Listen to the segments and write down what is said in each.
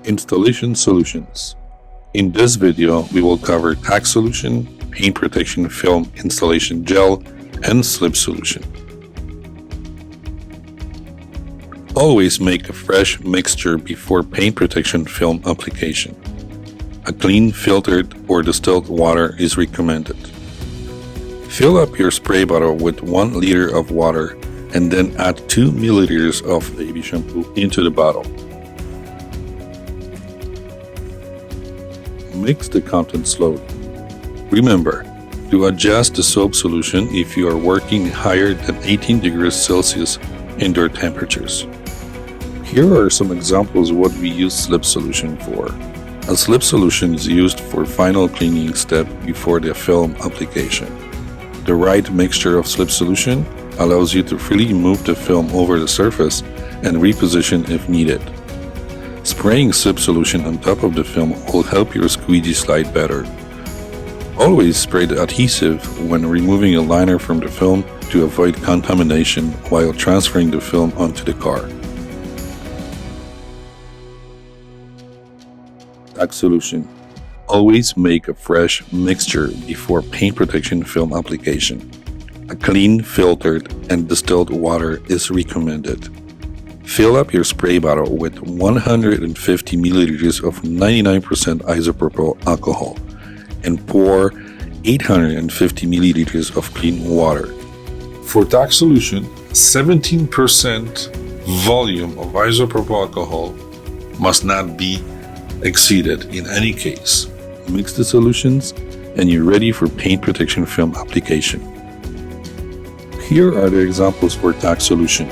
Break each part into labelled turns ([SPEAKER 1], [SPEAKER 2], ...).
[SPEAKER 1] Installation solutions. In this video, we will cover Tack solution, paint protection film installation gel, and slip solution. Always make a fresh mixture before paint protection film application. A clean, filtered, or distilled water is recommended. Fill up your spray bottle with 1 liter of water and then add 2 milliliters of baby shampoo into the bottle. Mix the contents slowly. Remember to adjust the soap solution if you are working higher than 18 degrees Celsius indoor temperatures. Here are some examples of what we use slip solution for. A slip solution is used for final cleaning step before the film application. The right mixture of slip solution allows you to freely move the film over the surface and reposition if needed. Spraying slip solution on top of the film will help your squeegee slide better. Always spray the adhesive when removing a liner from the film to avoid contamination while transferring the film onto the car. Tack solution. Always make a fresh mixture before paint protection film application. A clean, filtered, and distilled water is recommended. Fill up your spray bottle with 150 milliliters of 99% isopropyl alcohol and pour 850 milliliters of clean water. For Tack solution, 17% volume of isopropyl alcohol must not be exceeded in any case. Mix the solutions and you're ready for paint protection film application. Here are the examples for Tack solution.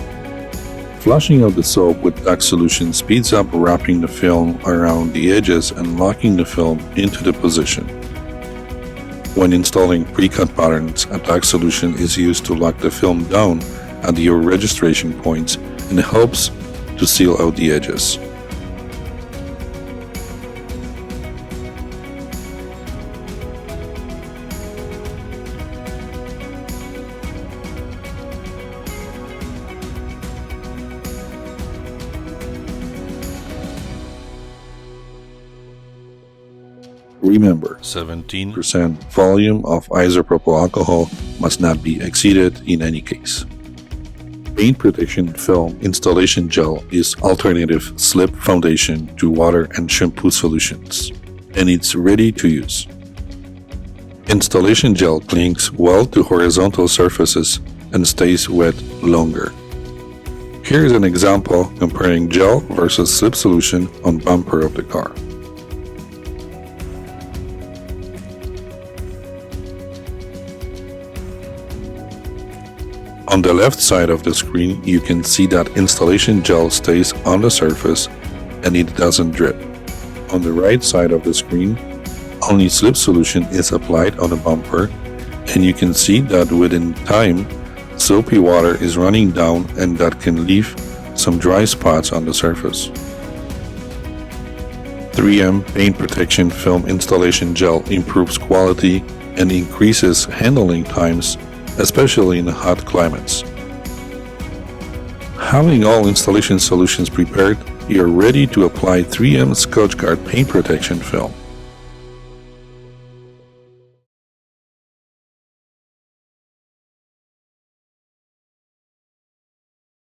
[SPEAKER 1] Flushing out the soap with Tack solution speeds up wrapping the film around the edges and locking the film into the position. When installing pre-cut patterns, a Tack solution is used to lock the film down at your registration points and helps to seal out the edges. Remember, 17% volume of isopropyl alcohol must not be exceeded in any case. Paint protection film installation gel is alternative slip foundation to water and shampoo solutions, and it's ready to use. Installation gel clings well to horizontal surfaces and stays wet longer. Here is an example comparing gel versus slip solution on bumper of the car. On the left side of the screen, you can see that installation gel stays on the surface and it doesn't drip. On the right side of the screen, only slip solution is applied on the bumper, and you can see that within time, soapy water is running down and that can leave some dry spots on the surface. 3M paint protection film installation gel improves quality and increases handling times, especially in hot climates. Having all installation solutions prepared, you're ready to apply 3M Scotch Guard paint protection film.